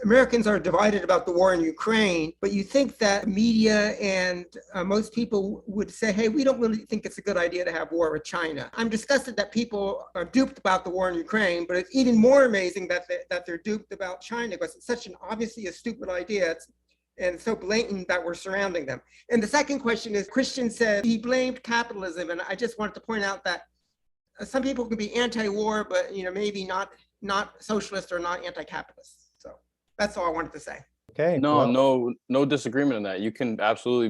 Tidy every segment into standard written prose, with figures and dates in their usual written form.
Americans are divided about the war in Ukraine, but you think that media and most people would say, hey, we don't really think it's a good idea to have war with China. I'm disgusted that people are duped about the war in Ukraine, but it's even more amazing that they're duped about China, because it's such an obviously a stupid idea. And so blatant that we're surrounding them. And the second question is, Christian said he blamed capitalism, and I just wanted to point out that some people can be anti-war, but maybe not socialist or not anti-capitalist. So that's all I wanted to say. Okay. No disagreement in that. You can absolutely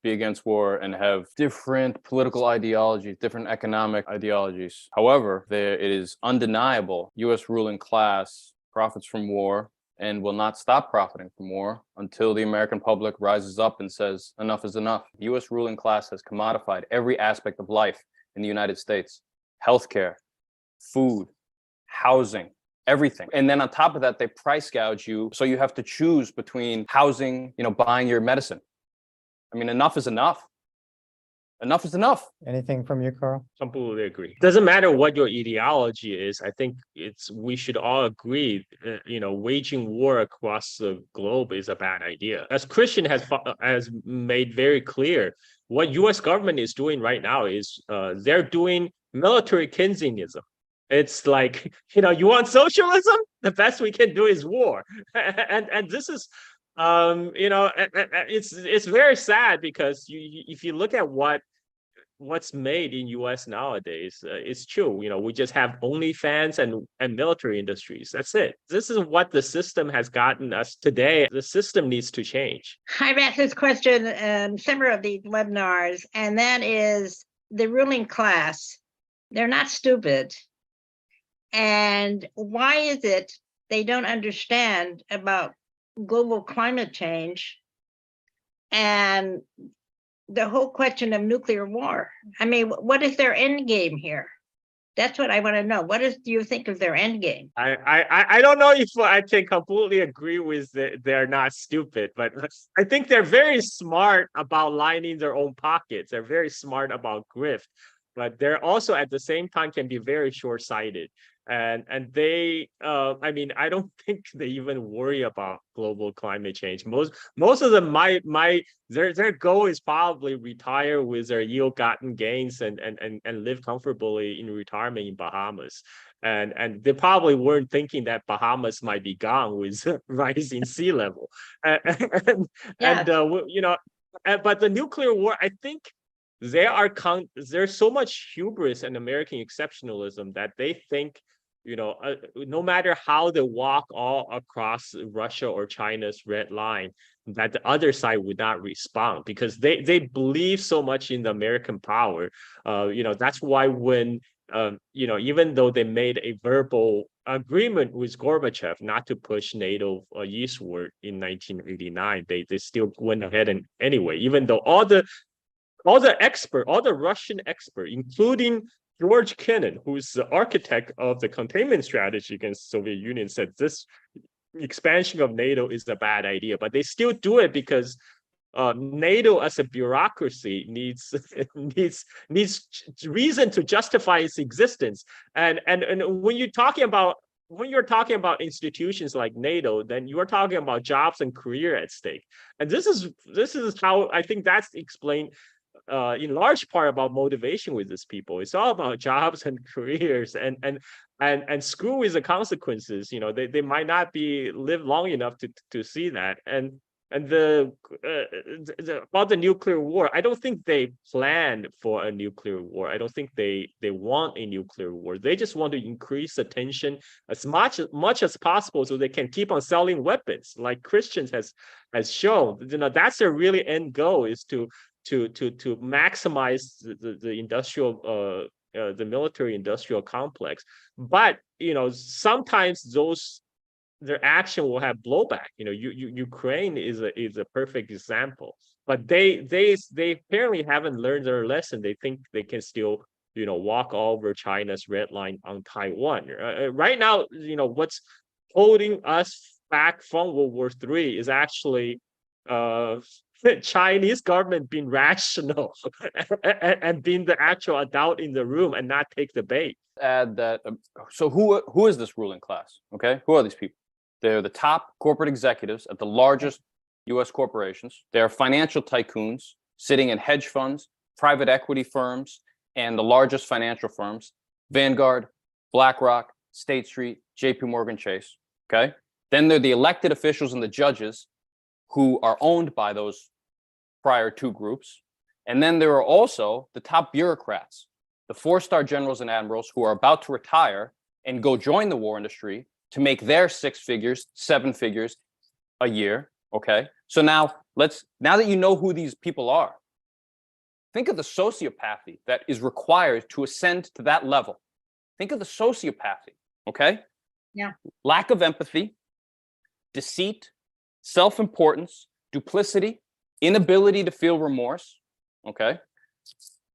be against war and have different political ideologies, different economic ideologies. However, it is undeniable U.S. ruling class profits from war and will not stop profiting from war until the American public rises up and says enough is enough. The U.S. ruling class has commodified every aspect of life in the United States: healthcare, food, housing, everything. And then on top of that, they price gouge you. So you have to choose between housing, buying your medicine. I mean, enough is enough. Enough is enough. Anything from you, Carl? Completely agree. Doesn't matter what your ideology is. I think we should all agree, waging war across the globe is a bad idea. As Christian has made very clear, what U.S. government is doing right now is they're doing military Keynesianism. It's like, you want socialism? The best we can do is war. and this is, it's very sad, because if you look at what's made in U.S. nowadays, it's true. We just have OnlyFans and military industries. That's it. This is what the system has gotten us today. The system needs to change. I've asked this question several of these webinars, and that is the ruling class. They're not stupid. And why is it they don't understand about global climate change and the whole question of nuclear war? I mean, what is their end game here? That's what I want to know. Do you think of their end game? I don't know if I can completely agree with they're not stupid, but I think they're very smart about lining their own pockets. They're very smart about grift, but they're also at the same time can be very short-sighted. And they, I don't think they even worry about global climate change. Most of them, their goal is probably retire with their ill-gotten gains and live comfortably in retirement in Bahamas. And they probably weren't thinking that Bahamas might be gone with rising sea level. But the nuclear war, I think there's so much hubris and American exceptionalism that they think, no matter how they walk all across Russia or China's red line, that the other side would not respond, because they believe so much in the American power. That's why when, even though they made a verbal agreement with Gorbachev not to push NATO eastward in 1989, they still went ahead and anyway, even though all the Russian experts, including George Kennan, who's the architect of the containment strategy against the Soviet Union, said this expansion of NATO is a bad idea, but they still do it because NATO as a bureaucracy needs reason to justify its existence. And when you're talking about institutions like NATO, then you are talking about jobs and career at stake. And this is how I think that's explained in large part about motivation with these people. It's all about jobs and careers, and screw with the consequences. They might not live long enough to see that. And about the nuclear war, I don't think they planned for a nuclear war. I don't think they want a nuclear war. They just want to increase the tension as much as possible so they can keep on selling weapons, like Christians has shown. That's their really end goal, is to maximize the industrial the military industrial complex. But sometimes their action will have blowback. Ukraine is a perfect example. But they apparently haven't learned their lesson. They think they can still walk over China's red line on Taiwan. Right now, what's holding us back from World War III is actually the Chinese government being rational and being the actual adult in the room and not take the bait. Add that. So who is this ruling class? Okay, who are these people? They're the top corporate executives at the largest U.S. corporations. They are financial tycoons sitting in hedge funds, private equity firms, and the largest financial firms, Vanguard, BlackRock, State Street, JP Morgan Chase, okay? Then they're the elected officials and the judges who are owned by those prior two groups. And then there are also the top bureaucrats, the four-star generals and admirals who are about to retire and go join the war industry to make their 6 figures, 7 figures a year, okay? So now that you know who these people are, think of the sociopathy that is required to ascend to that level. Think of the sociopathy, okay? Yeah. Lack of empathy, deceit, self-importance, duplicity, inability to feel remorse, okay?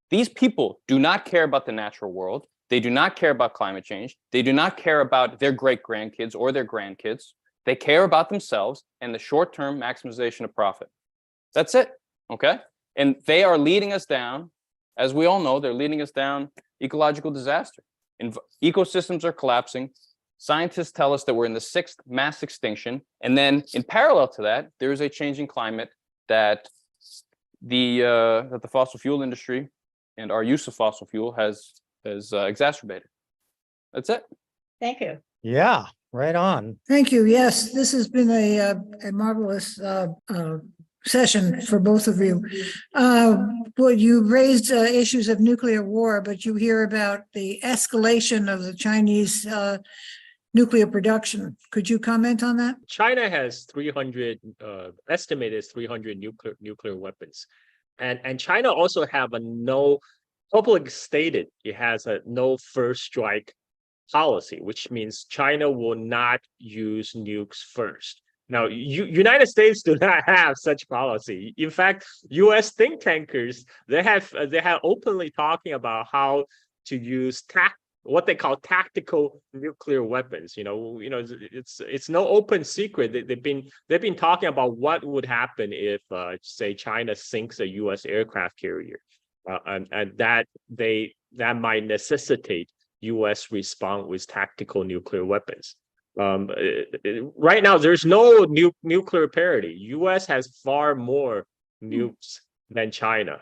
These people do not care about the natural world. They do not care about climate change. They do not care about their great-grandkids or their grandkids. They care about themselves and the short-term maximization of profit. That's it, okay? And they are leading us down, as we all know, they're leading us down ecological disaster. Ecosystems are collapsing. Scientists tell us that we're in the 6th mass extinction. And then in parallel to that, there is a changing climate that the fossil fuel industry and our use of fossil fuel has exacerbated. That's it. Thank you. Yeah, right on. Thank you. Yes, this has been a marvelous session for both of you. Well, you raised issues of nuclear war, but you hear about the escalation of the Chinese nuclear production. Could you comment on that? China has 300 estimated 300 nuclear weapons, and China also have a no public stated it has a no first strike policy, which means China will not use nukes first. Now, United States do not have such policy. In fact, U.S. think tankers they have openly talking about how to use what they call tactical nuclear weapons. It's no open secret. They've been talking about what would happen if, say, China sinks a U.S. aircraft carrier, and that might necessitate U.S. respond with tactical nuclear weapons. Right now, there's no nuclear parity. U.S. has far more nukes than China.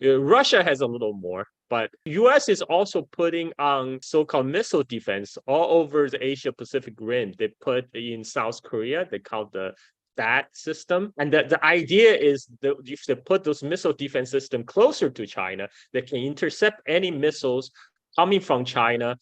Russia has a little more, but U.S. is also putting on so-called missile defense all over the Asia-Pacific Rim. They put in South Korea, they call the THAAD system. And the idea is that if they put those missile defense system closer to China, they can intercept any missiles coming from China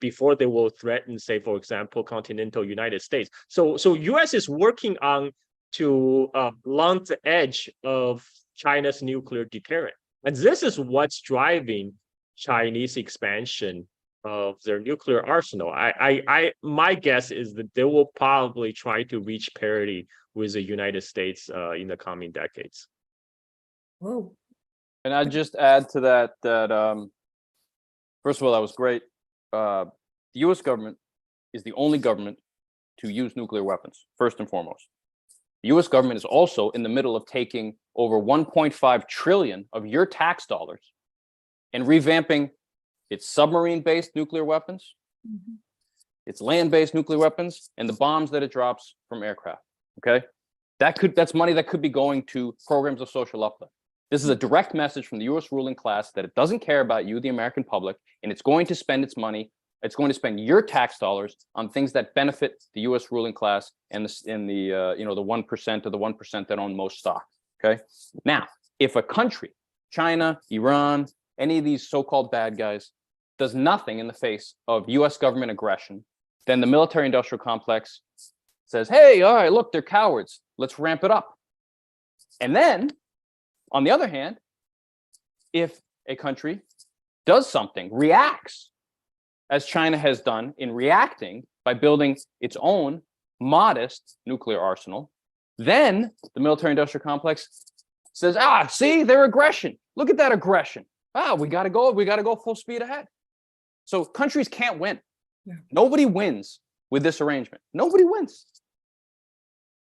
before they will threaten, say, for example, continental United States. So U.S. is working on to blunt the edge of China's nuclear deterrent. And this is what's driving Chinese expansion of their nuclear arsenal. My guess is that they will probably try to reach parity with the United States in the coming decades. Whoa. And I'd just add to that first of all, that was great. The U.S. government is the only government to use nuclear weapons, first and foremost. The U.S. government is also in the middle of taking over 1.5 trillion of your tax dollars and revamping its submarine-based nuclear weapons, its land-based nuclear weapons, and the bombs that it drops from aircraft. Okay, that's money that could be going to programs of social uplift. This is a direct message from the U.S. ruling class that it doesn't care about you, the American public, and it's going to spend its money. It's going to spend your tax dollars on things that benefit the U.S. ruling class and the 1% of the 1% that own most stock. Okay. Now, if a country, China, Iran, any of these so-called bad guys, does nothing in the face of U.S. government aggression, then the military-industrial complex says, "Hey, all right, look, they're cowards. Let's ramp it up." And then, on the other hand, if a country does something, reacts, as China has done in reacting by building its own modest nuclear arsenal, then the military-industrial complex says, see, their aggression. Look at that aggression. We gotta go full speed ahead. So countries can't win. Yeah. Nobody wins with this arrangement. Nobody wins.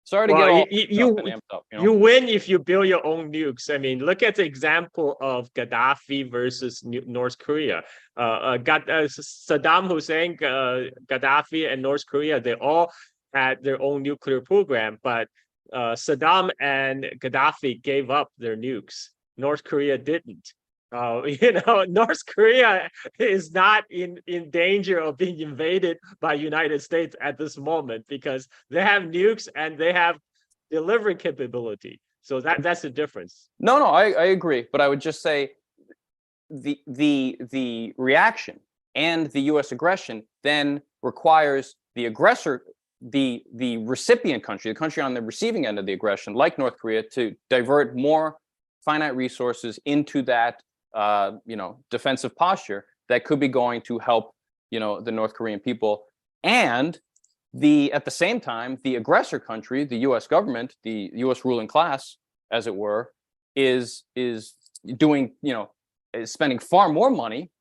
Sorry to get all amped up. You win if you build your own nukes. I mean, look at the example of Gaddafi versus North Korea. Saddam Hussein, Gaddafi, and North Korea, they all had their own nuclear program, but Saddam and Gaddafi gave up their nukes. North Korea didn't. North Korea is not in danger of being invaded by United States at this moment because they have nukes and they have delivery capability. So that's the difference. No, I agree, but I would just say the reaction and the U.S. aggression then requires the aggressor, the recipient country, the country on the receiving end of the aggression, like North Korea, to divert more finite resources into that defensive posture that could be going to help the North Korean people. And at the same time, the aggressor country, the U.S. government, the U.S. ruling class, as it were, is doing is spending far more money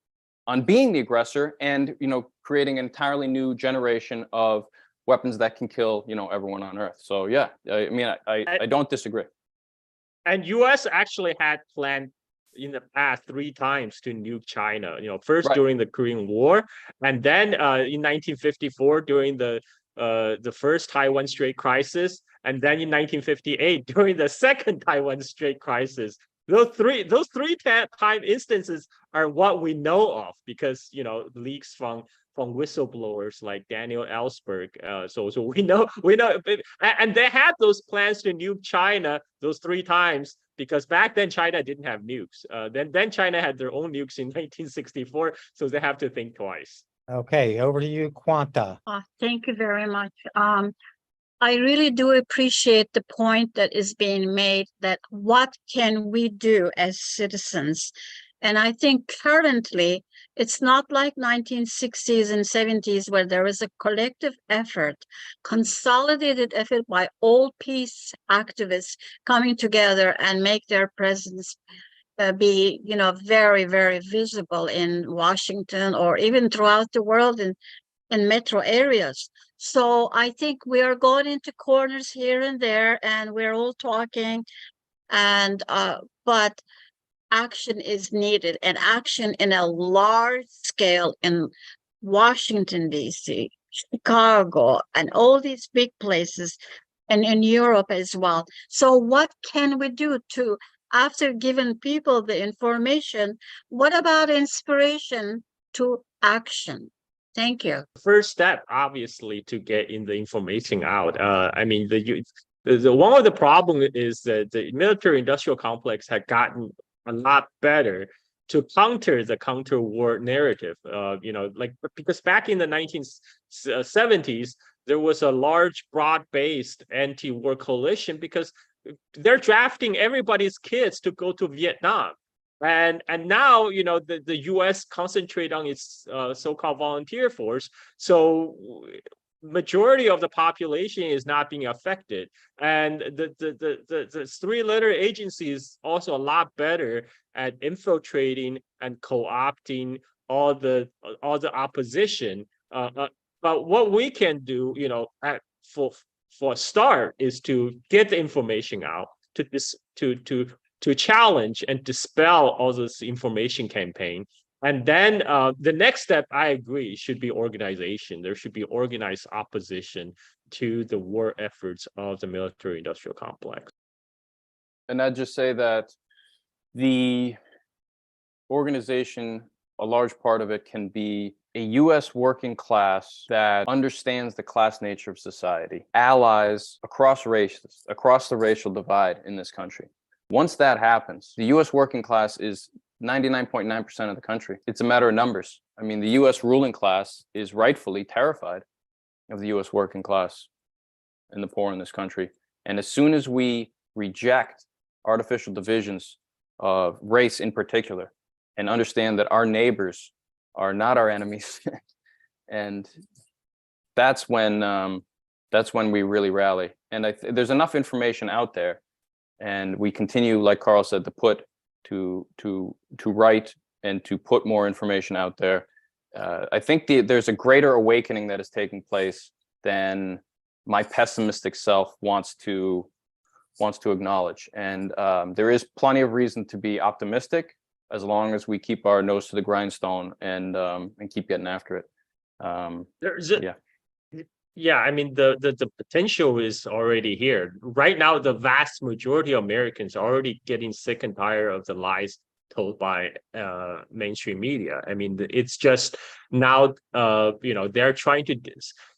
on being the aggressor and creating an entirely new generation of weapons that can kill everyone on Earth. So yeah, I mean I don't disagree. And U.S. actually had planned in the past 3 times to nuke China. First Right. during the Korean War, and then in 1954 during the first Taiwan Strait crisis, and then in 1958 during the second Taiwan Strait crisis. Those three time instances are what we know of because leaks from whistleblowers like Daniel Ellsberg. So we know, and they had those plans to nuke China those 3 times because back then China didn't have nukes. Then China had their own nukes in 1964, so they have to think twice. Okay, over to you, Quanta. Thank you very much. I really do appreciate the point that is being made that what can we do as citizens? And I think currently it's not like 1960s and 70s where there was a collective effort, consolidated effort by all peace activists coming together and make their presence be, very, very visible in Washington or even throughout the world in metro areas. So I think we are going into corners here and there, and we're all talking, and but action is needed, and action in a large scale in Washington, D.C., Chicago, and all these big places, and in Europe as well. So what can we do to, after giving people the information, what about inspiration to action? Thank you. First step, obviously, to get in the information out. I mean, the one of the problem is that the military-industrial complex had gotten a lot better to counter the counter-war narrative. Because back in the 1970s, there was a large, broad-based anti-war coalition because they're drafting everybody's kids to go to Vietnam. And now, the U.S. concentrate on its so-called volunteer force. So majority of the population is not being affected. And the 3-letter agency is also a lot better at infiltrating and co-opting all the opposition. But what we can do, for a start, is to get the information out, to challenge and dispel all this information campaign. And then the next step, I agree, should be organization. There should be organized opposition to the war efforts of the military-industrial complex. And I'd just say that the organization, a large part of it can be a U.S. working class that understands the class nature of society, allies across races, across the racial divide in this country. Once that happens, the U.S. working class is 99.9% of the country. It's a matter of numbers. I mean, the U.S. ruling class is rightfully terrified of the U.S. working class and the poor in this country. And as soon as we reject artificial divisions of race in particular, and understand that our neighbors are not our enemies, and that's when we really rally. And there's enough information out there, and we continue, like Carl said, to write and to put more information out there. I think there's a greater awakening that is taking place than my pessimistic self wants to acknowledge. And there is plenty of reason to be optimistic, as long as we keep our nose to the grindstone and keep getting after it. Yeah, I mean the potential is already here. Right now, the vast majority of Americans are already getting sick and tired of the lies told by mainstream media. I mean, it's just now they're trying to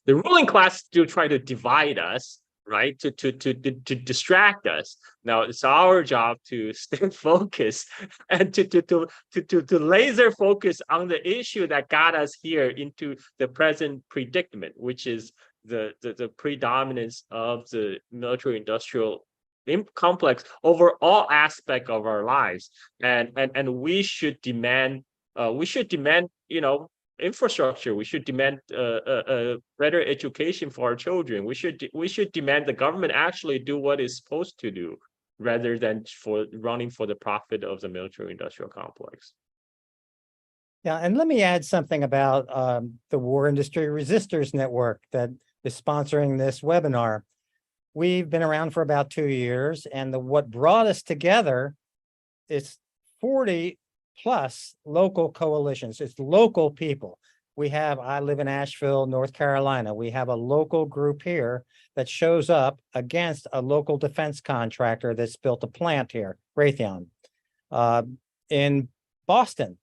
the ruling class still trying to divide us, right? To distract us. Now it's our job to stay focused and to laser focus on the issue that got us here into the present predicament, which is the predominance of the military industrial complex over all aspect of our lives, and we should demand infrastructure. We should demand better education for our children. We should demand the government actually do what it's supposed to do, rather than for running for the profit of the military industrial complex. Yeah, and let me add something about the War Industry Resistors Network that is sponsoring this webinar. We've been around for about 2 years, and what brought us together is 40 plus local coalitions. It's local people. I live in Asheville, North Carolina. We have a local group here that shows up against a local defense contractor that's built a plant here, Raytheon. In Boston,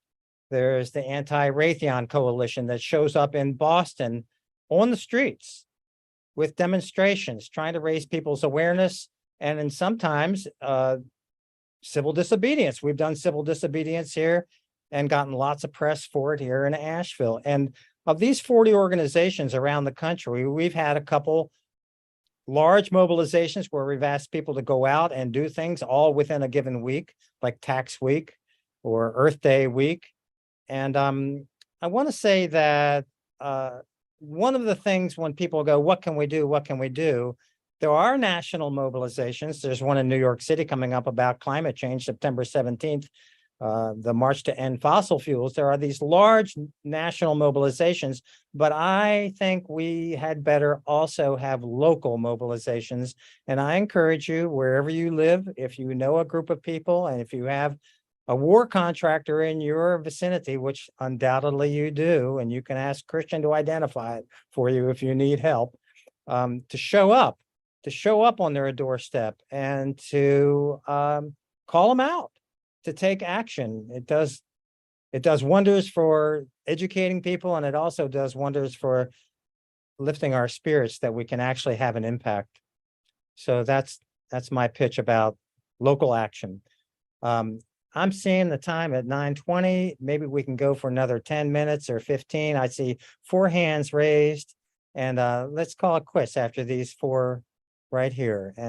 there's the anti-Raytheon coalition that shows up in Boston on the streets with demonstrations, trying to raise people's awareness, and then sometimes civil disobedience. We've done civil disobedience here and gotten lots of press for it here in Asheville. And of these 40 organizations around the country, we've had a couple large mobilizations where we've asked people to go out and do things all within a given week, like Tax Week or Earth Day week. And I want to say that one of the things when people go, what can we do? What can we do? There are national mobilizations. There's one in New York City coming up about climate change, September 17th, the March to End Fossil Fuels. There are these large national mobilizations, but I think we had better also have local mobilizations. And I encourage you, wherever you live, if you know a group of people, and if you have a war contractor in your vicinity, which undoubtedly you do, and you can ask Christian to identify it for you if you need help, to show up on their doorstep and to call them out, to take action. It does wonders for educating people, and it also does wonders for lifting our spirits that we can actually have an impact. So that's my pitch about local action. I'm seeing the time at 9:20. Maybe we can go for another 10 minutes or 15. I see 4 hands raised, and let's call it quits after these 4 right here. And